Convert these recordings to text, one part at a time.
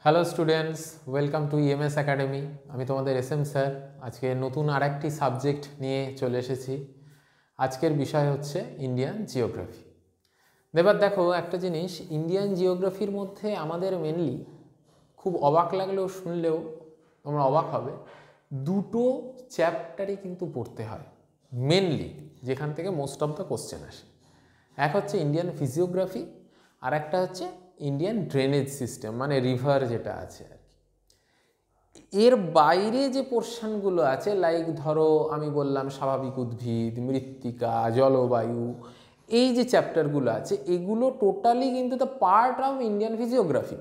Hello students, welcome to EMS academy. আমি তোমাদের SM sir. আজকে নতুন আরেকটি সাবজেক্ট নিয়ে চলে এসেছি। আজকের বিষয় হচ্ছে ইন্ডিয়ান জিওগ্রাফি। এবার দেখো একটা জিনিস, ইন্ডিয়ান জিওগ্রাফির মধ্যে আমাদের মেনলি খুব অবাক লাগলেও শুনলেও তোমরা অবাক হবে, দুটো চ্যাপ্টারই কিন্তু পড়তে হয় মেনলি, যেখান থেকে মোস্ট অফ দ্য কোশ্চেন আসে। এক হচ্ছে ইন্ডিয়ান ফিজিওগ্রাফি, আর একটা হচ্ছে ইন্ডিয়ান ড্রেনেজ সিস্টেম, মানে রিভার যেটা আছে আর কি। এর বাইরে যে পোর্শনগুলো আছে, লাইক ধরো আমি বললাম স্বাভাবিক উদ্ভিদ, মৃত্তিকা, জলবায়ু, এই যে চ্যাপ্টারগুলো আছে এগুলো টোটালি কিন্তু the part of Indian physiography.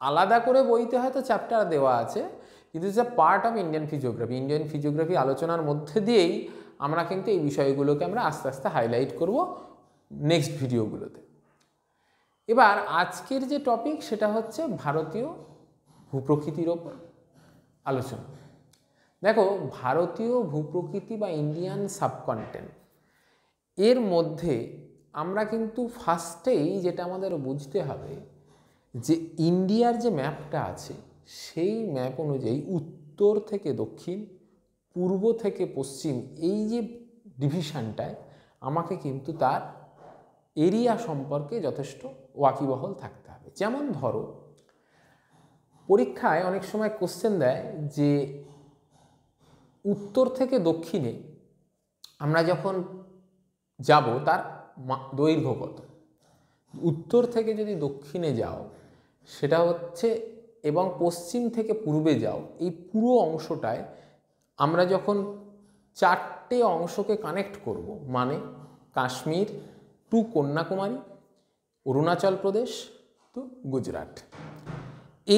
আলাদা করে বইতে হয়তো চ্যাপ্টার দেওয়া আছে, কিন্তু it's a part of Indian physiography. Indian physiography আলোচনার মধ্যে দিয়েই আমরা কিন্তু এই বিষয়গুলোকে আমরা আস্তে আস্তে হাইলাইট করব নেক্সট ভিডিওগুলোতে। এবার আজকের যে টপিক সেটা হচ্ছে ভারতীয় ভূপ্রকৃতির ওপর আলোচনা। দেখো, ভারতীয় ভূপ্রকৃতি বা ইন্ডিয়ান সাবকন্টিনেন্ট, এর মধ্যে আমরা কিন্তু ফার্স্টেই যেটা আমাদের বুঝতে হবে যে ইন্ডিয়ার যে ম্যাপটা আছে সেই ম্যাপ অনুযায়ী উত্তর থেকে দক্ষিণ, পূর্ব থেকে পশ্চিম, এই যে ডিভিশনটায় আমাকে কিন্তু তার এরিয়া সম্পর্কে যথেষ্ট ওয়াকিবহল থাকতে হবে। যেমন ধরো, পরীক্ষায় অনেক সময় কোশ্চেন দেয় যে উত্তর থেকে দক্ষিণে আমরা যখন যাব তার দৈর্ঘ্য কত। উত্তর থেকে যদি দক্ষিণে যাও সেটা হচ্ছে, এবং পশ্চিম থেকে পূর্বে যাও, এই পুরো অংশটায় আমরা যখন চারটে অংশকে কানেক্ট করব, মানে কাশ্মীর টু কন্যাকুমারী, অরুণাচল প্রদেশ টু গুজরাট,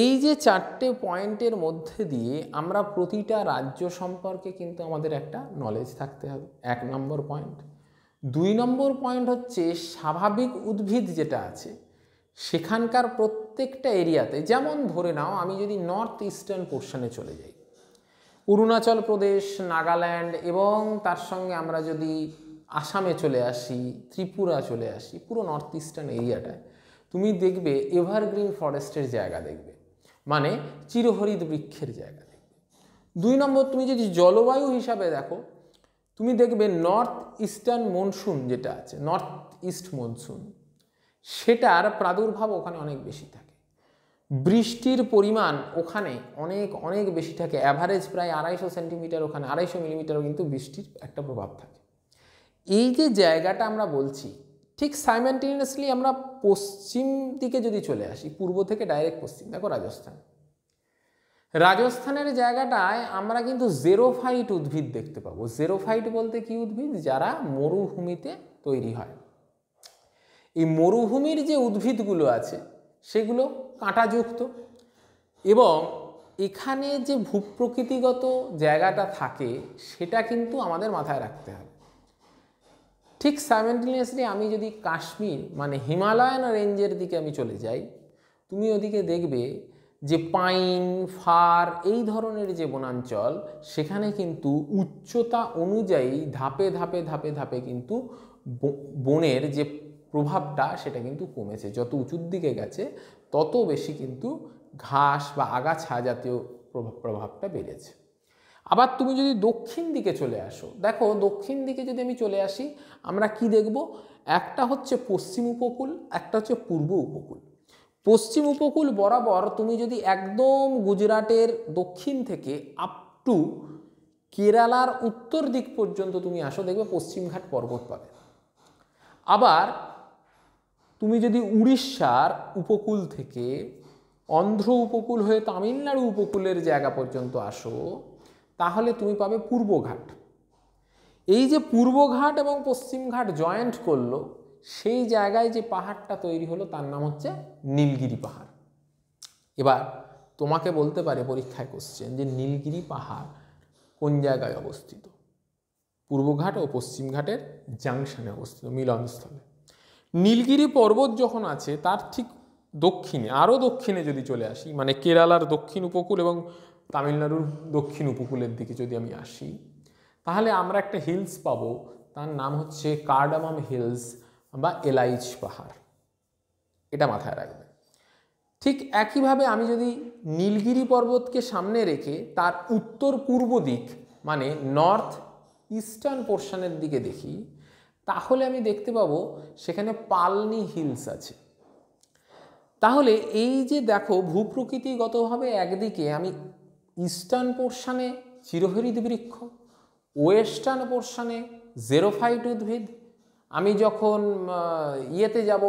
এই যে চারটে পয়েন্টের মধ্যে দিয়ে আমরা প্রতিটা রাজ্য সম্পর্কে কিন্তু আমাদের একটা নলেজ থাকতে হবে, 1 নম্বর পয়েন্ট। 2 নম্বর পয়েন্ট হচ্ছে স্বাভাবিক উদ্ভিদ যেটা আছে সেখানকার প্রত্যেকটা এরিয়াতে, যেমন ধরে নাও আমি যদি নর্থ ইস্টার্ন পোর্শনে চলে যাই, অরুণাচল প্রদেশ, নাগাল্যান্ড এবং তার সঙ্গে আমরা যদি আসামে চলে আসি, ত্রিপুরা চলে আসি, পুরো নর্থ ইস্টার্ন এরিয়াটায় তুমি দেখবে এভারগ্রিন ফরেস্টের জায়গা দেখবে, মানে চিরহরিৎ বৃক্ষের জায়গা দেখবে। 2 নম্বর, তুমি যদি জলবায়ু হিসাবে দেখো, তুমি দেখবে নর্থ ইস্টার্ন মনসুন যেটা আছে, নর্থ ইস্ট মনসুন, সেটার প্রাদুর্ভাব ওখানে অনেক বেশি থাকে, বৃষ্টির পরিমাণ ওখানে অনেক অনেক বেশি থাকে, অ্যাভারেজ প্রায় 250 সেন্টিমিটার, ওখানে 250 মিলিমিটারও কিন্তু বৃষ্টির একটা প্রভাব থাকে। এই যে জায়গাটা আমরা বলছি, ঠিক সাইমেন্টেনিয়াসলি আমরা পশ্চিম দিকে যদি চলে আসি, পূর্ব থেকে ডাইরেক্ট পশ্চিম, দেখো রাজস্থানের জায়গাটায় আমরা কিন্তু জেরোফাইট উদ্ভিদ দেখতে পাবো। জেরোফাইট বলতে কি উদ্ভিদ? যারা মরুভূমিতে তৈরি হয়। এই মরুভূমির যে উদ্ভিদগুলো আছে সেগুলো কাঁটাযুক্ত, এবং এখানে যে ভূপ্রকৃতিগত জায়গাটা থাকে সেটা কিন্তু আমাদের মাথায় রাখতে হবে। ঠিক সাইমেন্টেনিয়াসলি আমি যদি কাশ্মীর মানে হিমালয়ান রেঞ্জের দিকে আমি চলে যাই, তুমি ওদিকে দেখবে যে পাইন, ফার, এই ধরনের যে বনাঞ্চল, সেখানে কিন্তু উচ্চতা অনুযায়ী ধাপে ধাপে ধাপে ধাপে কিন্তু বনের যে প্রভাবটা সেটা কিন্তু কমেছে। যত উঁচুর দিকে গেছে তত বেশি কিন্তু ঘাস বা আগাছা জাতীয় প্রভাবটা বেড়েছে। আবার তুমি যদি দক্ষিণ দিকে চলে আসো, দেখো দক্ষিণ দিকে যদি আমি চলে আসি, আমরা কি দেখব? একটা হচ্ছে পশ্চিম উপকূল, একটা হচ্ছে পূর্ব উপকূল। পশ্চিম উপকূল বরাবর তুমি যদি একদম গুজরাটের দক্ষিণ থেকে আপ টু কেরালার উত্তর দিক পর্যন্ত তুমি আসো, দেখবে পশ্চিমঘাট পর্বত পাবে। আবার তুমি যদি উড়িষ্যার উপকূল থেকে অন্ধ্র উপকূল হয়ে তামিলনাড়ু উপকূলের জায়গা পর্যন্ত আসো, তাহলে তুমি পাবে পূর্বঘাট। এই যে পূর্বঘাট এবং পশ্চিমঘাট জয়েন্ট করলো, সেই জায়গায় যে পাহাড়টা তৈরি হলো তার নাম হচ্ছে নীলগিরি পাহাড়। এবার তোমাকে বলতে পারে পরীক্ষায় কোশ্চেন যে নীলগিরি পাহাড় কোন জায়গায় অবস্থিত? পূর্বঘাট ও পশ্চিমঘাটের জাংশনে অবস্থিত, মিলনস্থলে। নীলগিরি পর্বত যখন আছে তার ঠিক দক্ষিণে, আরও দক্ষিণে যদি চলে আসি, মানে কেরালার দক্ষিণ উপকূল এবং তামিলনাড়ুর দক্ষিণ উপকূলের দিকে যদি আমি আসি, তাহলে আমরা একটা হিলস পাবো, তার নাম হচ্ছে কার্ডামাম হিলস বা এলাইচ পাহাড়। এটা মাথায় রাখবে। ঠিক একইভাবে আমি যদি নীলগিরি পর্বতকে সামনে রেখে তার উত্তর পূর্ব দিক মানে নর্থ ইস্টার্ন পোর্শনের দিকে দেখি, তাহলে আমি দেখতে পাবো সেখানে পালনি হিলস আছে। তাহলে এই যে দেখো ভূপ্রকৃতিগতভাবে একদিকে আমি ইস্টার্ন পোর্শনে চিরহরিৎ বৃক্ষ, ওয়েস্টার্ন পোর্শনে জেরোফাইট উদ্ভিদ, আমি যখন ইয়েতে যাব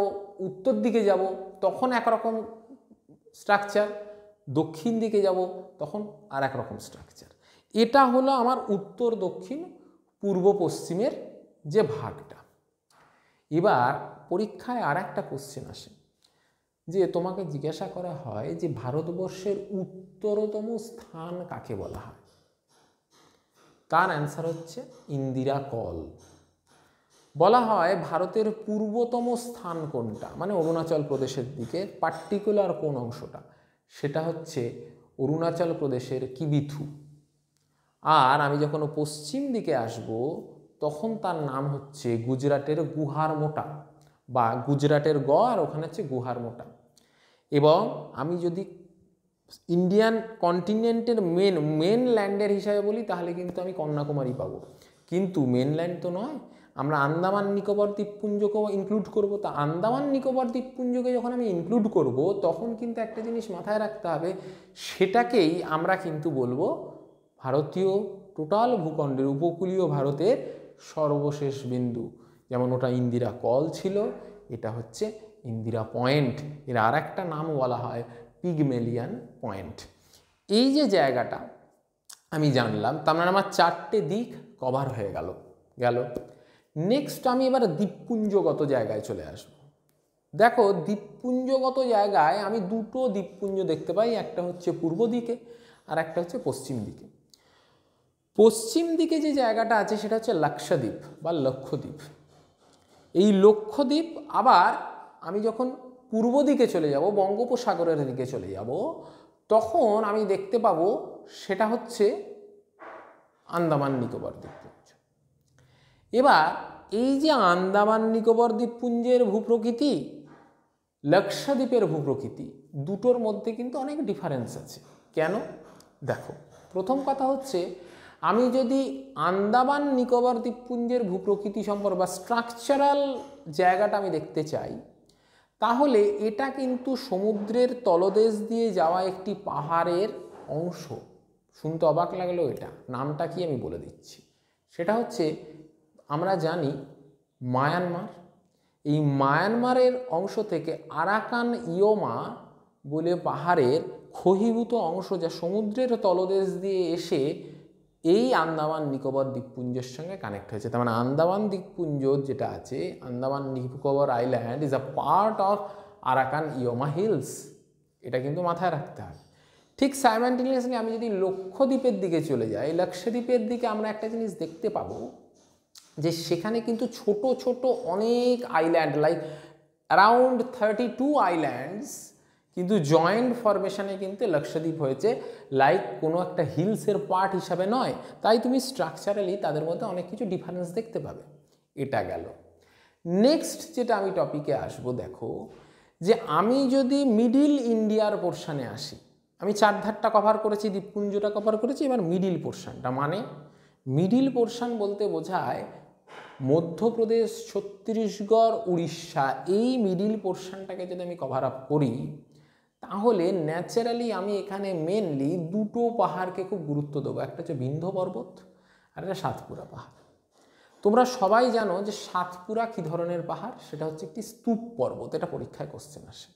উত্তর দিকে যাব তখন একরকম স্ট্রাকচার, দক্ষিণ দিকে যাব তখন আর এক রকম স্ট্রাকচার। এটা হলো আমার উত্তর দক্ষিণ পূর্ব পশ্চিমের যে ভাগটা। এবার পরীক্ষায় আর একটা কোশ্চেন আসে যে তোমাকে জিজ্ঞাসা করা হয় যে ভারতবর্ষের উত্তরতম স্থান কাকে বলা হয়? তার অ্যান্সার হচ্ছে ইন্দিরা কল। বলা হয় ভারতের পূর্বতম স্থান কোনটা, মানে অরুণাচল প্রদেশের দিকে পার্টিকুলার কোন অংশটা, সেটা হচ্ছে অরুণাচল প্রদেশের কিবিথু। আর আমি যখন পশ্চিম দিকে আসব তখন তার নাম হচ্ছে গুজরাটের গুহারমোটা বা গুজরাটের গ, আর ওখানে হচ্ছে গুহারমোটা। এবং আমি যদি ইন্ডিয়ান কন্টিনেন্টের মেন ল্যান্ডের হিসাবে বলি তাহলে কিন্তু আমি কন্যাকুমারী পাবো, কিন্তু মেনল্যান্ড তো নয়, আমরা আন্দামান নিকোবর দ্বীপপুঞ্জকেও ইনক্লুড করব। তা আন্দামান নিকোবর দ্বীপপুঞ্জকে যখন আমি ইনক্লুড করব তখন কিন্তু একটা জিনিস মাথায় রাখতে হবে, সেটাকেই আমরা কিন্তু বলবো ভারতীয় টোটাল ভূখণ্ডের উপকূলীয় ভারতের সর্বশেষ বিন্দু। যেমন ওটা ইন্দিরা কল ছিল, এটা হচ্ছে ইন্দিরা পয়েন্ট, এর আর একটা নাম বলা হয় পিগমেলিয়ান পয়েন্ট। এই যে জায়গাটা আমি জানলাম, তার মানে আমার চারটে দিক কভার হয়ে গেল। নেক্সট আমি এবার দ্বীপপুঞ্জগত জায়গায় চলে আসব। দেখো দ্বীপপুঞ্জগত জায়গায় আমি দুটো দ্বীপপুঞ্জ দেখতে পাই, একটা হচ্ছে পূর্ব দিকে আর একটা হচ্ছে পশ্চিম দিকে। পশ্চিম দিকে যে জায়গাটা আছে সেটা হচ্ছে লাক্ষাদ্বীপ বা লক্ষদ্বীপ। এই লক্ষদ্বীপ আবার আমি যখন পূর্ব দিকে চলে যাব, বঙ্গোপসাগরের দিকে চলে যাব, তখন আমি দেখতে পাবো সেটা হচ্ছে আন্দামান নিকোবর দ্বীপপুঞ্জ। এবার এই যে আন্দামান নিকোবর দ্বীপপুঞ্জের ভূপ্রকৃতি, লাক্ষাদ্বীপের ভূপ্রকৃতি, দুটোর মধ্যে কিন্তু অনেক ডিফারেন্স আছে। কেন? দেখো, প্রথম কথা হচ্ছে আমি যদি আন্দামান নিকোবর দ্বীপপুঞ্জের ভূপ্রকৃতি সম্পর্কে বা স্ট্রাকচারাল জায়গাটা আমি দেখতে চাই, তাহলে এটা কিন্তু সমুদ্রের তলদেশ দিয়ে যাওয়া একটি পাহাড়ের অংশ। শুনতে অবাক লাগলেও এটা নামটা কি আমি বলে দিচ্ছি, সেটা হচ্ছে আমরা জানি মায়ানমার, এই মায়ানমারের অংশ থেকে আরাকান ইয়োমা বলে পাহাড়ের ক্ষয়ীভূত অংশ যা সমুদ্রের তলদেশ দিয়ে এসে এই আন্দামান নিকোবর দ্বীপপুঞ্জের সঙ্গে কানেক্ট হয়েছে। তার মানে আন্দামান দ্বীপপুঞ্জ যেটা আছে, Andaman Nicobar island is a part of Arakan Yoma hills, এটা কিন্তু মাথায় রাখতে হবে। ঠিক সাইমালটেনিয়াসলি আমি যদি লক্ষদ্বীপের দিকে চলে যাই, লাক্ষাদ্বীপের দিকে আমরা একটা জিনিস দেখতে পাবো যে সেখানে কিন্তু ছোট ছোট অনেক আইল্যান্ড, লাইক অ্যারাউন্ড 32 আইল্যান্ডস কিন্তু জয়েন্ট ফরমেশনে কিন্তু লাক্ষাদ্বীপ হয়েছে, লাইক কোনো একটা হিলসের পার্ট হিসাবে নয়। তাই তুমি স্ট্রাকচারালি তাদের মধ্যে অনেক কিছু ডিফারেন্স দেখতে পাবে। এটা গেল। নেক্সট যেটা আমি টপিকে আসবো, দেখো যে আমি যদি মিডিল ইন্ডিয়ার পোর্শনে আসি, আমি চারধারটা কভার করেছি, দ্বীপপুঞ্জটা কভার করেছি, এবার মিডিল পোর্শনটা, মানে মিডিল পোর্শন বলতে বোঝায় মধ্যপ্রদেশ, ছত্তিশগড়, উড়িষ্যা, এই মিডিল পোর্শনটাকে যদি আমি কভার আপ করি তাহলে ন্যাচারালি আমি এখানে মেনলি দুটো পাহাড়কে খুব গুরুত্ব দেবো, একটা হচ্ছে বিন্ধ্য পর্বত আর একটা সাতপুরা পাহাড়। তোমরা সবাই জানো যে সাতপুরা কী ধরনের পাহাড়, সেটা হচ্ছে একটি স্তূপ পর্বত, এটা পরীক্ষায় কোশ্চেন আসে।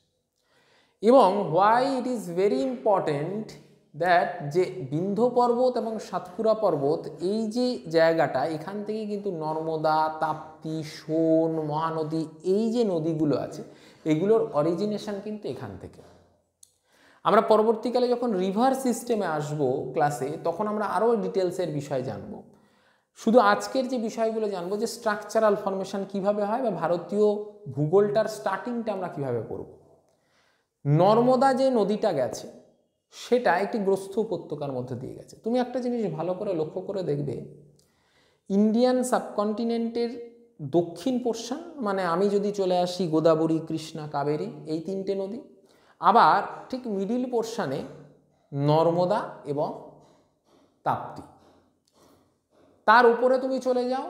এবং why it is very important that যে বিন্ধ্য পর্বত এবং সাতপুরা পর্বত, এই যে জায়গাটা, এখান থেকে কিন্তু নর্মদা, তাপ্তি, সোন, মহানদী, এই যে নদীগুলো আছে এগুলোর অরিজিনেশন কিন্তু এখান থেকে। আমরা পরবর্তীকালে যখন রিভার সিস্টেমে আসব ক্লাসে, তখন আমরা আরও ডিটেলসের বিষয় জানব। শুধু আজকের যে বিষয়গুলো জানবো যে স্ট্রাকচারাল ফরমেশন কিভাবে হয় বা ভারতীয় ভূগোলটার স্টার্টিংটা আমরা কিভাবে করব। নর্মদা যে নদীটা গেছে সেটা একটি গ্রস্থ উপত্যকার মধ্যে দিয়ে গেছে। তুমি একটা জিনিস ভালো করে লক্ষ্য করে দেখবে, ইন্ডিয়ান সাবকন্টিনেন্টের দক্ষিণ পোর্শন, মানে আমি যদি চলে আসি গোদাবরী, কৃষ্ণা, কাবেরী, এই তিনটে নদী, আবার ঠিক মিডিল পোর্শনে নর্মদা এবং তাপ্তি। তার উপরে তুমি চলে যাও,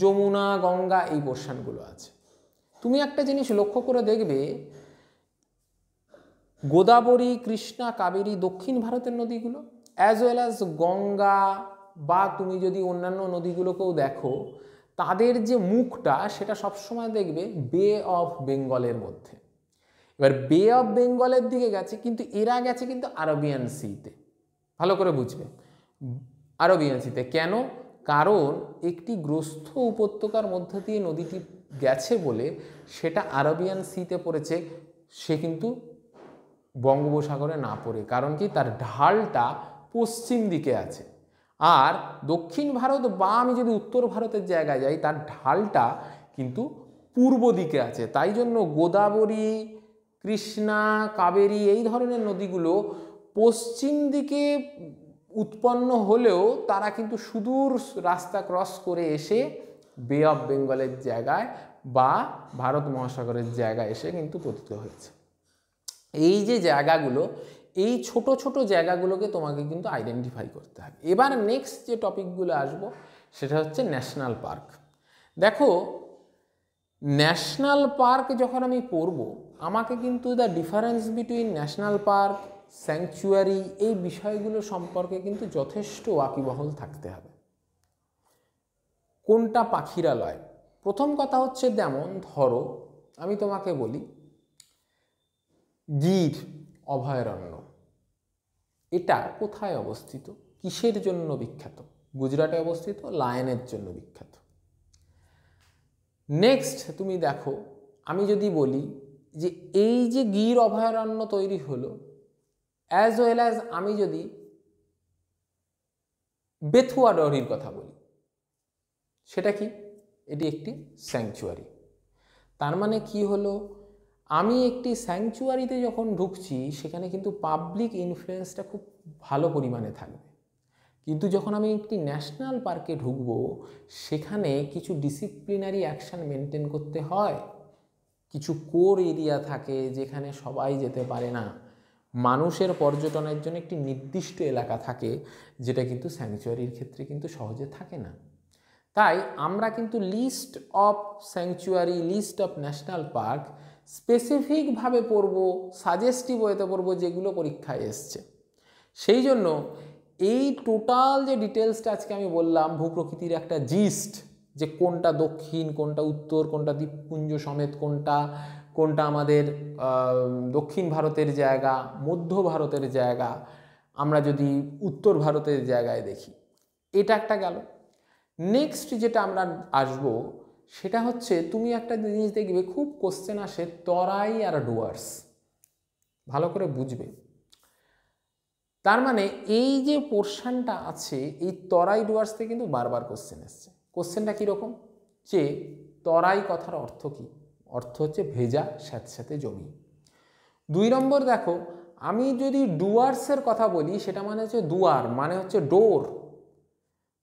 যমুনা, গঙ্গা, এই পোর্শনগুলো আছে। তুমি একটা জিনিস লক্ষ্য করে দেখবে, গোদাবরী, কৃষ্ণা, কাবেরী দক্ষিণ ভারতের নদীগুলো, অ্যাজ ওয়েল অ্যাজ গঙ্গা, বা তুমি যদি অন্যান্য নদীগুলোকেও দেখো, তাদের যে মুখটা সেটা সবসময় দেখবে বে অফ বেঙ্গলের মধ্যে। এবার বে অফ বেঙ্গলের দিকে গেছে, কিন্তু এরা গেছে কিন্তু আরবিয়ান সিতে। ভালো করে বুঝবে, আরবিয়ান সিতে কেন? কারণ একটি গ্রস্থ উপত্যকার মধ্য দিয়ে নদীটি গেছে বলে সেটা আরবিয়ান সিতে পড়েছে, সে কিন্তু বঙ্গোপসাগরে না পড়ে। কারণ কি? তার ঢালটা পশ্চিম দিকে আছে। আর দক্ষিণ ভারত বা আমি যদি উত্তর ভারতের জায়গায় যাই, তার ঢালটা কিন্তু পূর্ব দিকে আছে। তাই জন্য গোদাবরী, কৃষ্ণা, কাবেরী এই ধরনের নদীগুলো পশ্চিম দিকে উৎপন্ন হলেও তারা কিন্তু সুদূর রাস্তা ক্রস করে এসে বে অফ বেঙ্গলের জায়গায় বা ভারত মহাসাগরের জায়গায় এসে কিন্তু পতিত হয়েছে। এই যে জায়গাগুলো, এই ছোট ছোট জায়গাগুলোকে তোমাকে কিন্তু আইডেন্টিফাই করতে হবে। এবার নেক্সট যে টপিকগুলো আসবো সেটা হচ্ছে ন্যাশনাল পার্ক। দেখো, ন্যাশনাল পার্ক যখন আমি পড়ব, আমাকে কিন্তু the difference between national park, sanctuary, এই বিষয়গুলো সম্পর্কে কিন্তু যথেষ্ট ওয়াকিবহাল থাকতে হবে। কোনটা পাখিরালয়? প্রথম কথা হচ্ছে, যেমন ধরো আমি তোমাকে বলি গির অভয়ারণ্য, এটা কোথায় অবস্থিত, কিসের জন্য বিখ্যাত? গুজরাটে অবস্থিত, লায়নের জন্য বিখ্যাত। নেক্সট তুমি দেখো, আমি যদি বলি যে এই যে গির অভয়ারণ্য তৈরি হলো, অ্যাজ ওয়েল অ্যাজ আমি যদি বেথুয়া ডহরির কথা বলি, সেটা কি? এটি একটি স্যাংচুয়ারি। তার মানে কি হলো, আমি একটি স্যাংচুয়ারিতে যখন ঢুকছি সেখানে কিন্তু পাবলিক ইনফ্লুয়েন্সটা খুব ভালো পরিমাণে থাকবে। কিন্তু যখন আমি একটি ন্যাশনাল পার্কে ঢুকবো, সেখানে কিছু ডিসিপ্লিনারি অ্যাকশান মেনটেন করতে হয়। কিছু কোর এরিয়া থাকে যেখানে সবাই যেতে পারে না। মানুষের পর্যটনের জন্য একটি নির্দিষ্ট এলাকা থাকে, যেটা কিন্তু স্যাংচুয়ারির ক্ষেত্রে কিন্তু সহজে থাকে না। তাই আমরা কিন্তু list of sanctuary, list of national park স্পেসিফিকভাবে পড়ব, সাজেস্টিভ ওয়েতে পড়ব, যেগুলো পরীক্ষায় এসছে। সেই জন্য এই টোটাল যে ডিটেলসটা আজকে আমি বললাম, ভূপ্রকৃতির একটা জিস্ট, যে কোনটা দক্ষিণ, কোনটা উত্তর, কোনটা দ্বীপপুঞ্জ সমেত, কোনটা কোনটা আমাদের দক্ষিণ ভারতের জায়গা, মধ্য ভারতের জায়গা, আমরা যদি উত্তর ভারতের জায়গায় দেখি, এটা একটা গেল। নেক্সট যেটা আমরা আসব সেটা হচ্ছে, তুমি একটা জিনিস দেখবে খুব কোশ্চেন আসে, তরাই আর ডুয়ার্স। ভালো করে বুঝবে। তার মানে এই যে পোর্শনটা আছে, এই তরাই ডুয়ার্স থেকে কিন্তু বারবার কোশ্চেন এসছে। কোশ্চেনটা কীরকম, যে তরাই কথার অর্থ কী? অর্থ হচ্ছে ভেজা স্যাঁতস্যাঁতে জমি। 2 নম্বর দেখো, আমি যদি ডুয়ার্সের কথা বলি, সেটা মানে হচ্ছে দুয়ার, মানে হচ্ছে ডোর।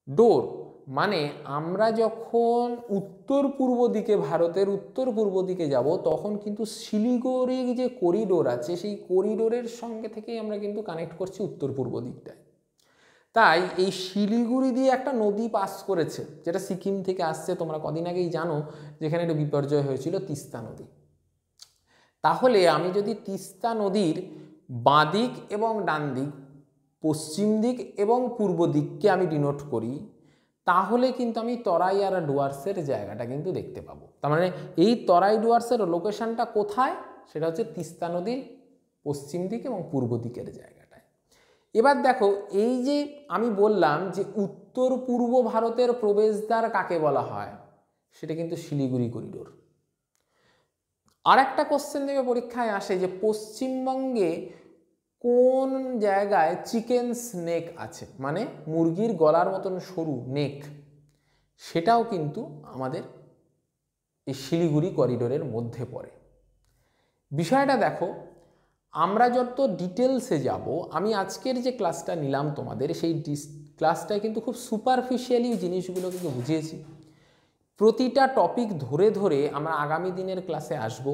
ডোর মানে আমরা যখন উত্তর পূর্ব দিকে, ভারতের উত্তর পূর্ব দিকে যাব, তখন কিন্তু শিলিগুড়ি যে করিডোর আছে, সেই করিডোরের সঙ্গে থেকেই আমরা কিন্তু কানেক্ট করছি উত্তর পূর্ব দিকটায়। তাই এই শিলিগুড়ি দিয়ে একটা নদী পাস করেছে, যেটা সিকিম থেকে আসছে। তোমরা কদিন আগেই জানো যেখানে একটা বিপর্যয় হয়েছিল, তিস্তা নদী। তাহলে আমি যদি তিস্তা নদীর বাঁ দিক এবং ডান দিক, পশ্চিম দিক এবং পূর্ব দিককে আমি ডিনোট করি, তাহলে কিন্তু আমি তরাই আর ডুয়ার্সের জায়গাটা কিন্তু দেখতে পাবো। তার মানে এই তরাই ডুয়ার্সের লোকেশনটা কোথায়? সেটা হচ্ছে তিস্তা নদীর পশ্চিম দিক এবং পূর্ব দিকের জায়গাটায়। এবার দেখো, এই যে আমি বললাম যে উত্তর পূর্ব ভারতের প্রবেশদ্বার কাকে বলা হয়, সেটা কিন্তু শিলিগুড়ি করিডোর। আর একটা কোশ্চেন দেবে পরীক্ষায় আসে, যে পশ্চিমবঙ্গে কোন জায়গায় চিকেন স্নেক আছে, মানে মুরগির গলার মতন সরু নেক, সেটাও কিন্তু আমাদের এই শিলিগুড়ি করিডোরের মধ্যে পড়ে। বিষয়টা দেখো, আমরা যত ডিটেলসে যাব, আমি আজকের যে ক্লাসটা নিলাম তোমাদের, সেই ক্লাসটায় কিন্তু খুব সুপারফিশিয়ালি জিনিসগুলো কিন্তু বুঝিয়েছি। প্রতিটা টপিক ধরে ধরে আমরা আগামী দিনের ক্লাসে আসব।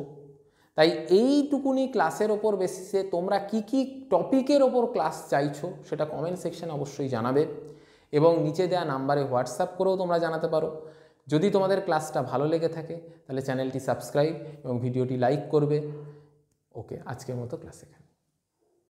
তাই এইটুকুনি ক্লাসের ওপর বেসিসে তোমরা কি কি টপিকের ওপর ক্লাস চাইছো সেটা কমেন্ট সেকশনে অবশ্যই জানাবে, এবং নিচে দেওয়া নাম্বারে হোয়াটসঅ্যাপ করেও তোমরা জানাতে পারো। যদি তোমাদের ক্লাসটা ভালো লেগে থাকে তাহলে চ্যানেলটি সাবস্ক্রাইব এবং ভিডিওটি লাইক করবে। ওকে, আজকের মতো ক্লাস এখানে।